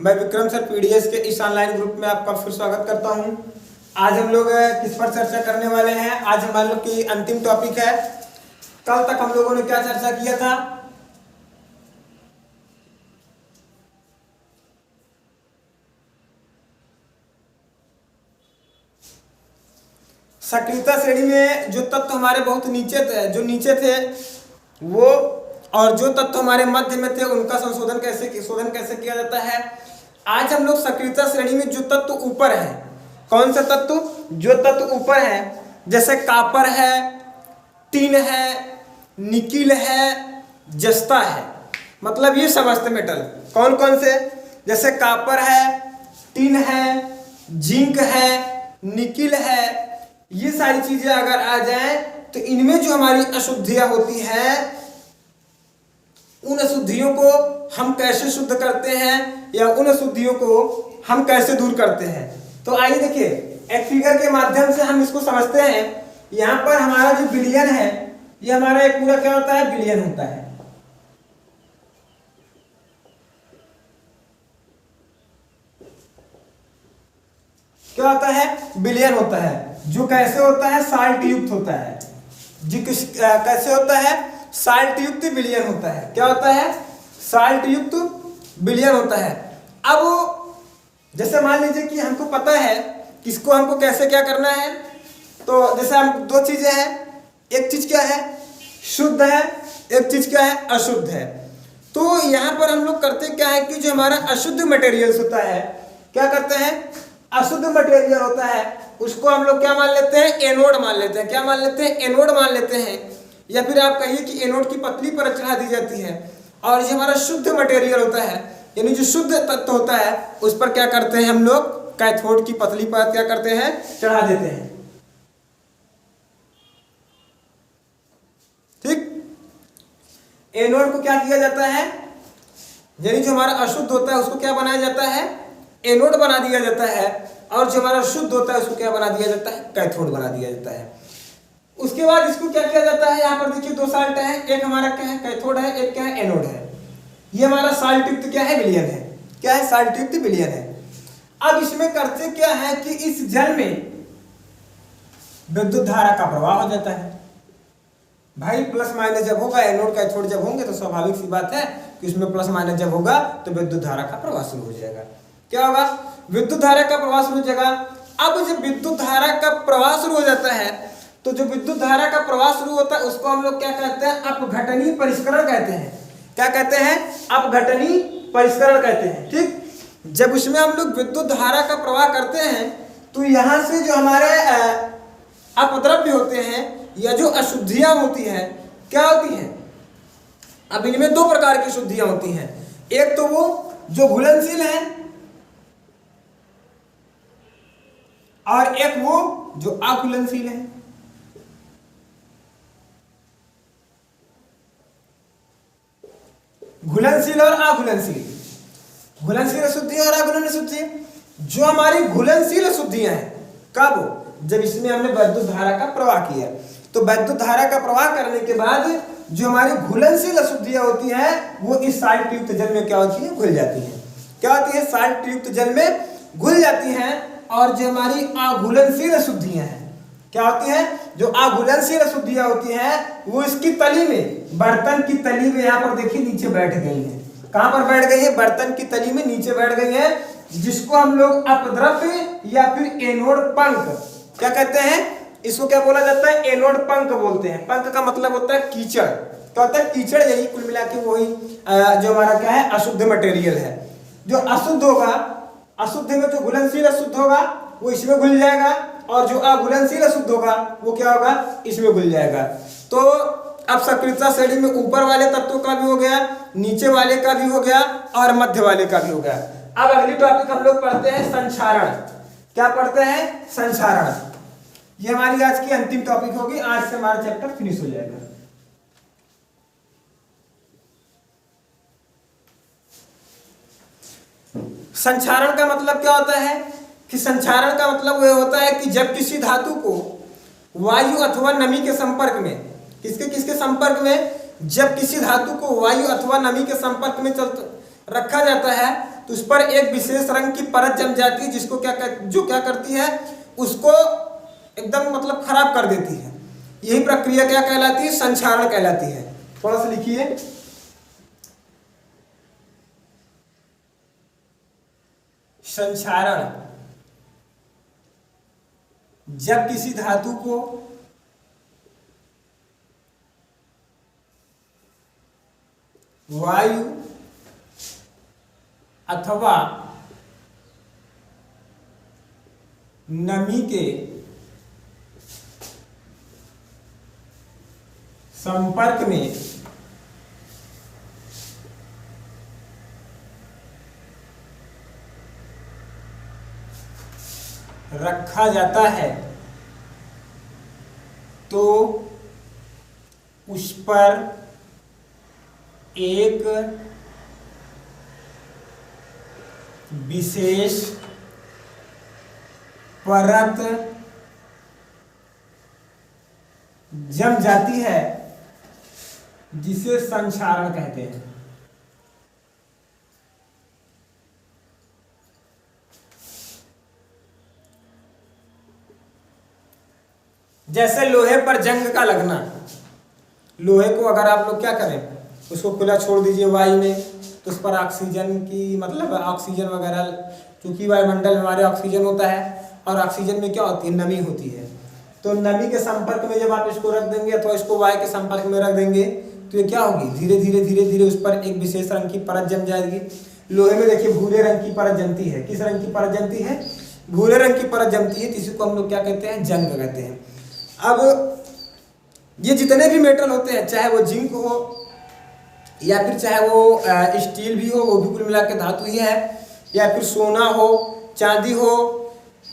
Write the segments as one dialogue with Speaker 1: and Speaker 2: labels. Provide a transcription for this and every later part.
Speaker 1: मैं Vikram sir PDS के इस ऑनलाइन ग्रुप में आपका फिर स्वागत करता हूं। आज हम लोग किस पर चर्चा करने वाले हैं? आज हमारे लोग की अंतिम टॉपिक है। कल तक हम लोगों ने क्या चर्चा किया था? सक्रियता श्रेणी में जो तत्व हमारे बहुत नीचे थे वो, और जो तत्व हमारे मध्य में थे उनका शोधन कैसे किया जाता है। आज हम लोग सक्रियता श्रेणी में जो तत्व ऊपर है, कौन सा तत्व? जो तत्व ऊपर है, जैसे कॉपर है, टिन है, निकिल है, जस्ता है, मतलब ये समस्त मेटल कौन कौन से? जैसे कॉपर है, टिन है, जिंक है, निकिल है, ये सारी चीजें अगर आ जाएं तो इनमें जो हमारी अशुद्धियां होती हैं, उन अशुद्धियों को हम कैसे शुद्ध करते हैं या उन अशुद्धियों को हम कैसे दूर करते हैं। तो आइए देखिए, एक फिगर के माध्यम से हम इसको समझते हैं। यहाँ पर हमारा जो बिलियन है, ये हमारा एक पूरा क्या होता है? बिलियन होता है। क्या होता है? बिलियन होता है, जो कैसे होता है? साल्ट युक्त होता है। जी कैसे होता है? साल्ट युक्त बिलियन होता है। क्या होता है? साल्ट युक्त बिलियन होता है। अब जैसे मान लीजिए कि हमको पता है किसको हमको कैसे क्या करना है। तो जैसे हम दो चीजें हैं, एक चीज क्या है? शुद्ध है, एक चीज क्या है? अशुद्ध है। तो यहाँ पर हम लोग करते क्या है कि जो हमारा अशुद्ध मटेरियल्स होता है, क्या करते हैं? अशुद्ध मटेरियल होता है, उसको हम लोग क्या मान लेते हैं? एनोड मान लेते हैं। क्या मान लेते हैं? एनोड मान लेते हैं। या फिर आप कहिए कि एनोड की पतली परत चढ़ा दी जाती है। और जो हमारा शुद्ध मटेरियल होता है, यानी जो शुद्ध तत्व होता है, उस पर क्या करते हैं हम लोग? कैथोड की पतली परत क्या करते हैं? चढ़ा देते हैं। ठीक, एनोड को क्या किया जाता है? यानी जो हमारा अशुद्ध होता है उसको क्या बनाया जाता है? एनोड बना दिया जाता है। और जो हमारा शुद्ध होता है उसको क्या बना दिया जाता है? कैथोड बना दिया जाता है। उसके बाद इसको क्या किया जाता है? यहाँ पर देखिए दो साल्ट है, एक हमारा क्या है? कैथोड है, एक क्या है? एनोड है। ये हमारा साल्ट युक्त क्या है? विलयन है। क्या है? साल्ट युक्त विलयन है। अब इसमें करते क्या है कि इस जल में विद्युत धारा का प्रवाह हो जाता है। भाई प्लस माइनस जब होगा, एनोड कैथोड जब होंगे, तो स्वाभाविक सी बात है कि उसमें प्लस माइनस जब होगा तो विद्युत धारा का प्रवाह शुरू हो जाएगा। क्या होगा? विद्युत धारा का प्रवाह शुरू हो जाएगा। अब जब विद्युत धारा का प्रवाह शुरू हो जाता है, तो जो विद्युत धारा का प्रवाह शुरू होता है उसको हम लोग क्या कहते हैं? अपघटनीय परिष्करण कहते हैं। क्या कहते हैं? अपघटनीय परिष्करण कहते हैं। ठीक, जब उसमें हम लोग विद्युत धारा का प्रवाह करते हैं तो यहां से जो हमारे अपद्रव्य होते हैं या जो अशुद्धियां होती हैं, क्या होती हैं? अब इनमें दो प्रकार की शुद्धियां होती हैं। एक तो वो जो घुलनशील है, और एक वो जो अघुलनशील है। घुलनशील और अघुलनशील, घुलनशील अशुद्धि और अघुलनशील अशुद्धि। जो हमारी घुलनशील अशुद्धियां हैं, कब? जब इसमें हमने वैद्युत धारा का प्रवाह किया। तो वैद्युत धारा का प्रवाह करने के बाद जो हमारी घुलनशील अशुद्धियां होती हैं, वो इस साल्ट युक्त जल में क्या होती है? घुल जाती हैं। क्या होती है? साल्ट युक्त जल में घुल जाती हैं। और जो हमारी अघुलनशील अशुद्धियां हैं, क्या होती हैं? जो अघुलनशील अशुद्धियां होती हैं, वो इसकी तली में, बर्तन की तली में, यहाँ पर देखिए नीचे बैठ गई हैं। कहां पर बैठ गई है? बर्तन की तली में नीचे बैठ गई है, जिसको हम लोग अपद्रव्य या फिर एनोड पंख क्या कहते हैं? इसको क्या बोला जाता है? एनोड पंख बोलते हैं। पंख का मतलब होता है कीचड़। क्या होता है? कीचड़। यही कुल मिला के वही जो हमारा क्या है? अशुद्ध मटेरियल है। जो अशुद्ध होगा, अशुद्ध में जो घुलनशील अशुद्ध होगा वो इसमें घुल जाएगा, और जो अघुलनशील अशुद्ध होगा वो क्या होगा? इसमें घुल जाएगा। तो अब सक्रियता श्रेणी में ऊपर वाले तत्वों का भी हो गया, नीचे वाले का भी हो गया, और मध्य वाले का भी हो गया। अब अगली टॉपिक हम लोग पढ़ते हैं संक्षारण। क्या पढ़ते हैं? संक्षारण। ये हमारी आज की अंतिम टॉपिक होगी। आज से हमारा चैप्टर फिनिश हो जाएगा। संक्षारण का मतलब क्या होता है? कि संक्षारण का मतलब यह होता है कि जब किसी धातु को वायु अथवा नमी के संपर्क में, किसके संपर्क में? जब किसी धातु को वायु अथवा नमी के संपर्क में रखा जाता है तो उस पर एक विशेष रंग की परत जम जाती है, जिसको क्या करती है, उसको एकदम मतलब खराब कर देती है। यही प्रक्रिया क्या कहलाती है, संक्षारण कहलाती है। थोड़ा सा लिखिए, संक्षारण। जब किसी धातु को वायु अथवा नमी के संपर्क में रखा जाता है तो उस पर एक विशेष परत जम जाती है, जिसे संक्षारण कहते हैं। जैसे लोहे पर जंग का लगना, लोहे को अगर आप लोग क्या करें, उसको खुला छोड़ दीजिए वायु में, तो उस पर ऑक्सीजन की मतलब ऑक्सीजन वगैरह, क्योंकि वायुमंडल में हमारे ऑक्सीजन होता है और ऑक्सीजन में क्या होती है, नमी होती है। तो नमी के संपर्क में जब आप इसको रख देंगे अथवा इसको वायु के संपर्क में रख देंगे तो ये क्या होगी, धीरे धीरे उस पर एक विशेष रंग की परत जम जाएगी। लोहे में देखिए भूरे रंग की परत जमती है। किस रंग की परत जमती है, भूरे रंग की परत जमती है, जिसको हम लोग क्या कहते हैं, जंग कहते हैं। अब ये जितने भी मेटल होते हैं, चाहे वो जिंक हो या फिर चाहे वो स्टील भी हो, वो भी कुल मिला के धातु ही है, या फिर सोना हो, चांदी हो,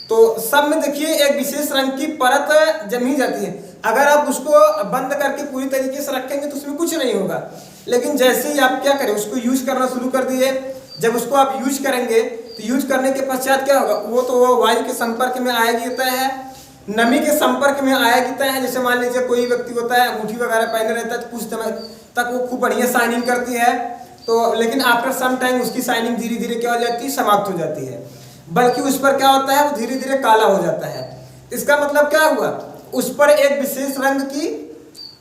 Speaker 1: तो सब में देखिए एक विशेष रंग की परत जम ही जाती है। अगर आप उसको बंद करके पूरी तरीके से रखेंगे तो उसमें कुछ नहीं होगा, लेकिन जैसे ही आप क्या करें, उसको यूज करना शुरू कर दिए, जब उसको आप यूज करेंगे तो यूज करने के पश्चात क्या होगा, वो तो वो वायु के संपर्क में आएगी तय है, नमी के संपर्क में आएगी तय है। जैसे मान लीजिए कोई व्यक्ति होता है अंगूठी वगैरह पहने रहता है तो कुछ समय तक वो खूब बढ़िया शाइनिंग करती है, तो लेकिन आफ्टर सम टाइम उसकी शाइनिंग धीरे धीरे क्या हो जाती है, समाप्त हो जाती है, बल्कि उस पर क्या होता है, वो धीरे धीरे काला हो जाता है। इसका मतलब क्या हुआ, उस पर एक विशेष रंग की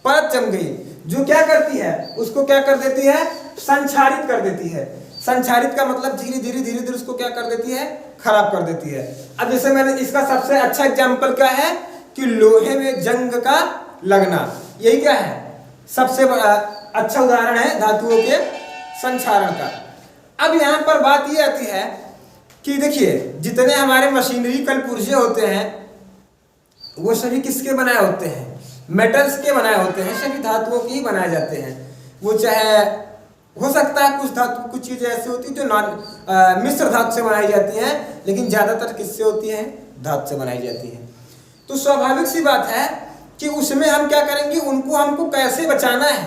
Speaker 1: परत जम गई, जो क्या करती है, उसको क्या कर देती है, संक्षारित कर देती है। संक्षारित का मतलब धीरे धीरे उसको क्या कर देती है, खराब कर देती है। अब जैसे मैंने इसका सबसे अच्छा एग्जाम्पल क्या है कि लोहे में जंग का लगना, यही क्या है, सबसे अच्छा उदाहरण है धातुओं के संक्षारण का। अब यहाँ पर बात ये आती है कि देखिए जितने हमारे मशीनरी कल पुर्जे होते हैं वो सभी किसके बनाए होते हैं, मेटल्स के बनाए होते हैं, सभी धातुओं के ही बनाए जाते हैं। वो चाहे हो सकता है कुछ धातु, कुछ चीजें ऐसी होती है जो मिश्र धातु से बनाई जाती हैं, लेकिन ज्यादातर किससे होती हैं, धातु से बनाई जाती है। तो स्वाभाविक सी बात है कि उसमें हम क्या करेंगे, उनको हमको कैसे बचाना है,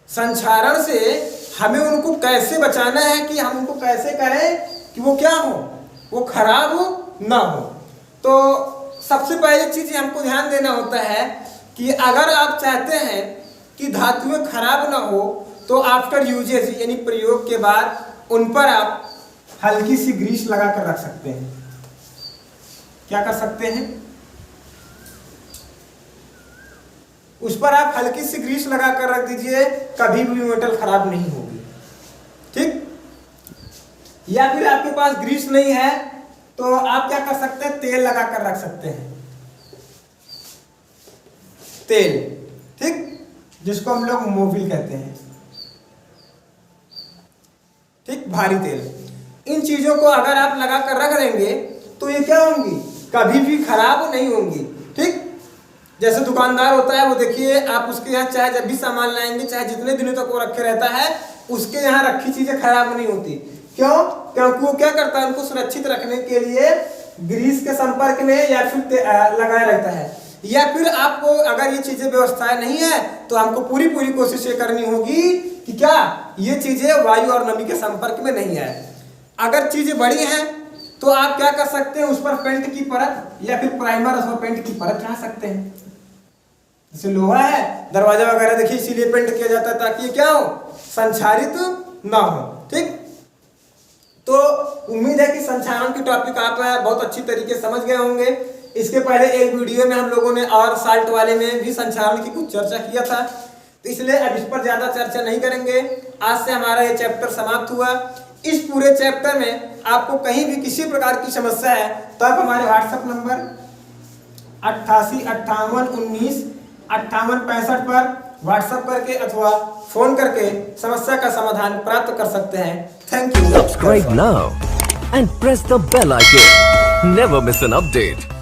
Speaker 1: संक्षारण से हमें उनको कैसे बचाना है, कि हम उनको कैसे करें कि वो क्या हो, वो खराब हो ना हो। तो सबसे पहली चीज हमको ध्यान देना होता है कि अगर आप चाहते हैं कि धातुएं खराब ना हो तो आफ्टर यूजेज यानी प्रयोग के बाद उन पर आप हल्की सी ग्रीस लगा कर रख सकते हैं। क्या कर सकते हैं, उस पर आप हल्की सी ग्रीस लगा कर रख दीजिए, कभी भी मेटल खराब नहीं होगी, ठीक। या फिर आपके पास ग्रीस नहीं है तो आप क्या कर सकते हैं, तेल लगा कर रख सकते हैं, तेल, ठीक, जिसको हम लोग मोबिल कहते हैं, ठीक, भारी तेल। इन चीजों को अगर आप लगा कर रख देंगे तो ये क्या होंगी, कभी भी खराब नहीं होंगी, ठीक। जैसे दुकानदार होता है, वो देखिए आप उसके यहाँ चाहे जब भी सामान लाएंगे, चाहे जितने दिनों तक वो रखे रहता है, उसके यहाँ रखी चीजें खराब नहीं होती। क्यों, क्योंकि वो क्या करता है, उनको सुरक्षित रखने के लिए ग्रीस के संपर्क में या फिर लगाए रहता है। या फिर आपको अगर ये चीजें व्यवस्थाएं नहीं है तो हमको पूरी कोशिश ये करनी होगी कि क्या ये चीजें वायु और नमी के संपर्क में नहीं आए। अगर चीजें बड़ी हैं तो आप क्या कर सकते हैं, उस पर पेंट की परत या फिर प्राइमर अथवा पेंट की परत चढ़ा सकते हैं। जैसे लोहा है, दरवाजा वगैरह देखिए इसीलिए पेंट किया जाता है ताकि ये क्या हो, संक्षारित ना हो, ठीक। संचालन की टॉपिक आप बहुत अच्छी तरीके से समझ गए होंगे। इसके पहले एक वीडियो में हम लोगों ने और साल्ट वाले में भी संचालन की कुछ चर्चा किया था, तो इसलिए अब इस पर ज्यादा चर्चा नहीं करेंगे। आज से हमारा ये चैप्टर समाप्त हुआ। इस पूरे चैप्टर में आपको कहीं भी किसी प्रकार की समस्या है तो आप हमारे व्हाट्सएप नंबर 88 58 19 58 65 पर व्हाट्सएप करके अथवा फोन करके समस्या का समाधान प्राप्त कर सकते हैं। Thank you.
Speaker 2: Subscribe now and press the bell icon. Never miss an update.